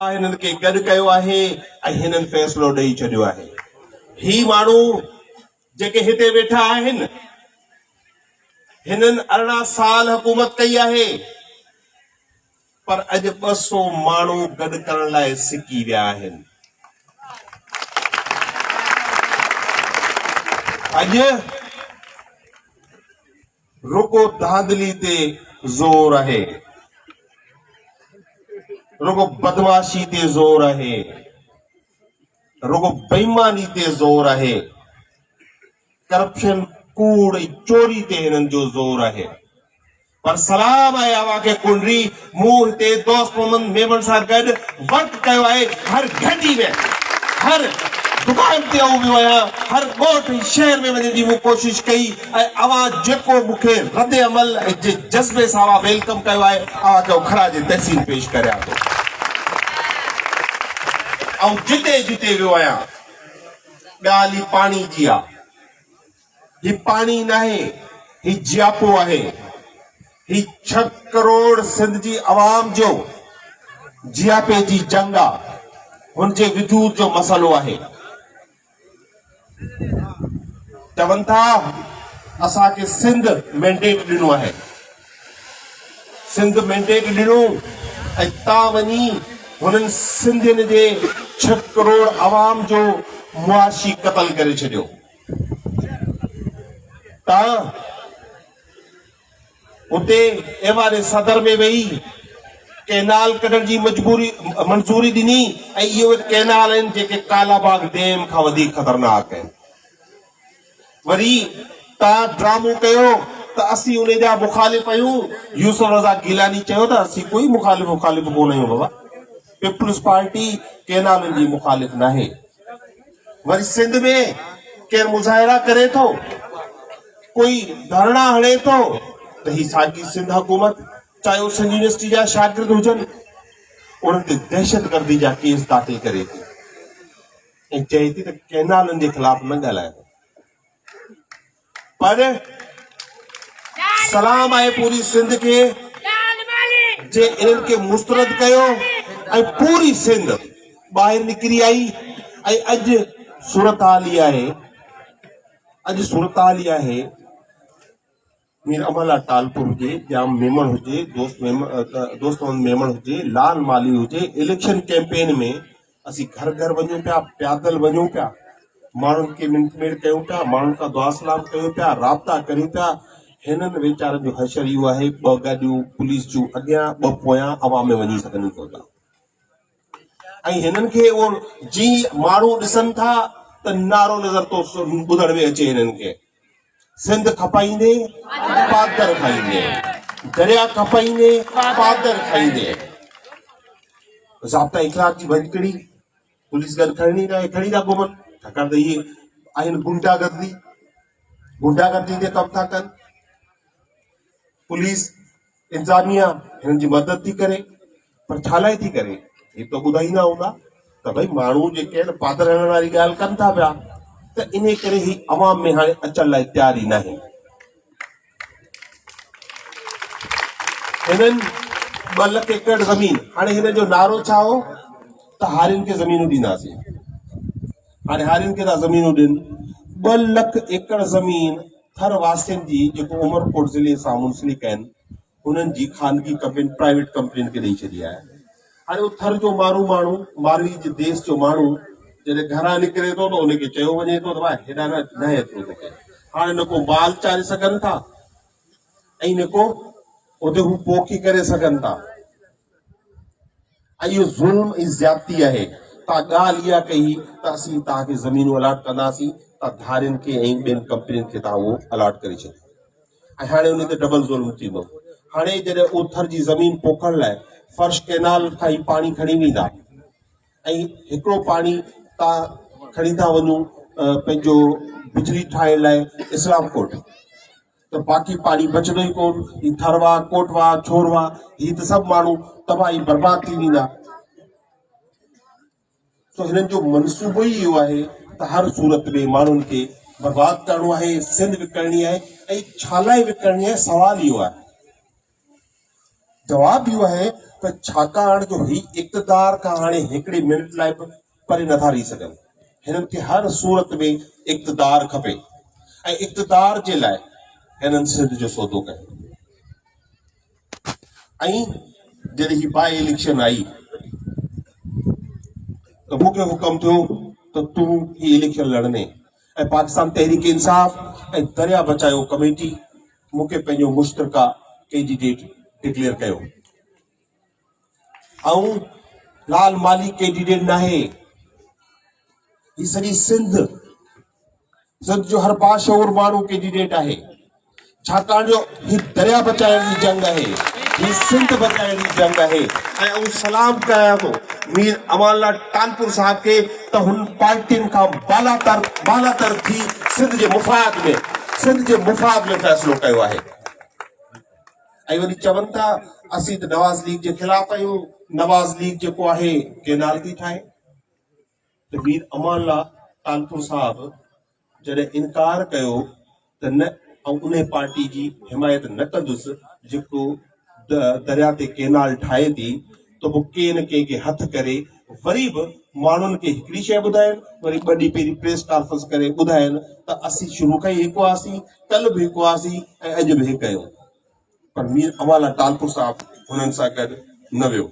हिननि खे गॾु कयो आहे ऐं हिननि फ़ैसिलो ॾेई छॾियो आहे। ही माण्हू जेके हिते वेठा आहिनि हिननि 18 साल हुकूमत कई आहे, पर अॼु 200 माण्हू गॾु करण लाइ सिकी विया आहिनि। अॼु रुगो धांधली ते ज़ोर आहे, रुगो बदमाशी ते ज़ोर आहे, रुगो बेईमानी ते ज़ोर आहे, करप्शन कूड़ ऐं चोरी ते हिननि जो ज़ोर आहे। पर सलाम आहे आवा खे कुंडरी, मूं हिते दोस्त मोहम्मद मेमन सां गॾु वक़्तु कयो आहे। हर घटी में हर दुकान ते वियो आहियां, हर ॻोठ ऐं शहर में वञण जी मूं कोशिशि कई ऐं अवां जेको मूंखे रद अमल ऐं जे जज़्बे सां अवां वेलकम कयो आहे, अवां खे खराज तहसीन पेश करियां थो। ऐं जिते जिते वियो आहियां ॻाल्हि पाणी जी आहे। ही पाणी नाहे, ही जियापो आहे। ही 6 करोड़ सिंध जी आवाम जो जियापे जी जंग आहे, हुनजे वजूद जो मसलो आहे। चवनि था असांखे सिंध मैंडेट ॾिनो आहे, सिंध मैंडेट ॾिनो ऐं तव्हां वञी हुननि सिंधियुनि जे 6 करोड़ आवाम जो मुआशी क़तल करे छॾियो। तव्हां उते एवारे सदर में वेही कैनाल कढण जी मंजूरी ॾिनी ऐं इहो कैनाल आहिनि जेके कालाबाग डैम खां वधीक ख़तरनाक आहिनि। वरी तव्हां ड्रामो कयो त असीं उन जा मुखालिफ़ आहियूं। यूसुफ रज़ा गिलानी चयो त असीं कोई मुखालिफ़ कोन आहियूं बाबा, पीपुल्स पार्टी कैनालनि जी मुखालिफ़ नाहे। वरी सिंध में केरु मुज़ाहिरा करे थो, कोई धरना हणे थो त ही साॻी सिंध हुकूमत, चाहे उहो सिंध यूनिवर्सिटी जा शागिर्द हुजनि, उन्हनि ते दहशतगर्दी जा केस दाख़िल करे थी ऐं चए थी त कैनालनि जे ख़िलाफ़ न ॻाल्हाए। पर सलाम आहे पूरी सिंध खे जे इन्हनि खे मुस्तरद कयो ऐं पूरी सिंध ॿाहिरि निकिरी आई। ऐं अॼु सूरत हाल इहा आहे, अॼु सूरत हाल इहा आहे, मीर अमला टालपुर हुजे, जाम मेमन हुजे, दोस्त मेमन हुजे, लाल माली हुजे, इलेक्शन कैंपेन में असीं घर घर वञूं पिया, पैदल वञूं पिया, माण्हुनि खे मिंटमेड़ कयूं पिया, माण्हुनि खां दुआ सलाम कयूं पिया, राब्ता करियूं पिया। हिननि वीचारनि जो हशर इहो आहे, 2 गाॾियूं पुलिस जूं अॻियां, 2 पोयां अवाम में वञी सघनि था। ऐं हिननि खे उहो जी माण्हू ॾिसनि था त नारो नज़र तो ॿुधण में अचे हिननि खे, सिंध खपाईंदे पादर खाईंदे, दरिया खपाईंदे पादर खाईंदे। ज़ाब्ता इख़लाक़ जी भञकड़ी पुलिस गॾु खणी था घुमनि, छाकाणि त इहे आहिनि गुंडागर्दी ते कमु था कनि। पुलिस इंतज़ामिया हिननि जी मदद थी करे, पर छा लाइ थी करे? हे तो ॿुधाईंदा हूंदा त भई माण्हू जेके आहिनि पादर हणण वारी ॻाल्हि कनि था पिया, त इन करे ही अवाम में हाणे अचण लाइ तयार ई न आहिनि। हिननि 2 लख एकड़ ज़मीन, हाणे हिन जो नारो छा हो त हारियुनि खे ज़मीनूं ॾींदासीं। हाणे हारियुनि खे था ज़मीनूं ॾियनि। 2 लख एकड़ ज़मीन थर वासियुनि जी जेको उमरकोट ज़िले सां मुंसलिक आहिनि, हुननि जी ख़ानगी कंपनी, प्राइवेट कंपनियुनि खे ॾेई छॾी आहे। हाणे उहो थर जो माण्हू मारवी जे देश जो माण्हू जॾहिं घरां निकिरे थो त उनखे चयो वञे थो त भाई हेॾा न एतिरो तोखे। हाणे न को माल चाढ़े सघनि था ऐं न को उते हू पोखी करे सघनि था। ऐं इहो ज़ुल्म ऐं ज़्यादती आहे। तव्हां ॻाल्हि इहा कई त असीं तव्हांखे ज़मीनूं अलाट कंदासीं, त धारियुनि खे ऐं ॿियनि कंपनियुनि खे तव्हां उहो अलाट करे छॾियो ऐं हाणे उन ते डबल ज़ुल्म थींदो। हाणे जॾहिं ओथर जी ज़मीन पोखण लाइ फर्श कैनाल खां ई पाणी खणी वेंदा ऐं हिकिड़ो पाणी तव्हां खणी था वञूं पंहिंजो बिजली ठाहिण लाइ इस्लाम कोट, त बाक़ी पाणी बचंदो ई कोन। ही थरवा, कोटवा, छोरवा, ही त सभु माण्हू तबाही बर्बाद थी वेंदा। तो हिननि जो मनसूबो ई इहो आहे त हर सूरत में माण्हुनि खे बर्बाद करणो आहे, सिंध विकिणणी आहे। ऐं छा लाइ विकिणणी आहे, सवाल इहो आहे। जवाब इहो आहे त छाकाणि जो ही इक़्तिदार खां हाणे हिकिड़े मिनट लाइ बि परे नथा रही सघनि। हिननि खे हर सूरत में इक़्तिदार खपे ऐं इक़्तिदार जे लाइ हिननि सिंध जो सौदो कयो। ऐं जॾहिं ही बाई इलेक्शन आई त मूंखे हुकम थियो त तूं ही इलेक्शन लड़ने ऐं पाकिस्तान तहरीक इंसाफ ऐं दरिया बचायो कमेटी मूंखे पंहिंजो मुश्तरका कैंडिडेट डिक्लेयर कयो। ऐं लाल माली कैंडिडेट न आहे, ही सॼी सिंध जो हर बाशऊर माण्हू कैंडिडेट आहे। छाकाणि जो ही दरिया बचाइण जी जंग आहे, ही सिंध बचाइण जी जंग आहे। ऐं सलाम कयां थो मीर अमानल्ला टानपुर साहब के त हुन पार्टियुनि खां बालातर थी सिंध जे मुफ़ाद में फ़ैसिलो कयो आहे। ऐं वरी चवनि था असीं त नवाज़ लीग जे ख़िलाफ़ आहियूं, नवाज़ लीग जेको आहे केनाल थी ठाहे। त मीर अमानल्ला टानपुर साहब जॾहिं इनकार कयो त न ऐं उन पार्टी जी हिमायत न कंदुसि जेको दरिया ते केनाल ठाहे थी, त पोइ के न कंहिंखे हथ करे वरी बि माण्हुनि खे हिकिड़ी शइ ॿुधाइनि, वरी ॿ ॾींहं पहिरीं प्रेस कॉन्फ्रेंस करे ॿुधाइनि त असीं शुरू खां ई हिकु हुआसीं, कल्ह बि हिकु हुआसीं ऐं अॼु बि हिकु आहियूं। पर मीर अमानल्ला टानपुर साहब हुननि सां गॾु न वियो।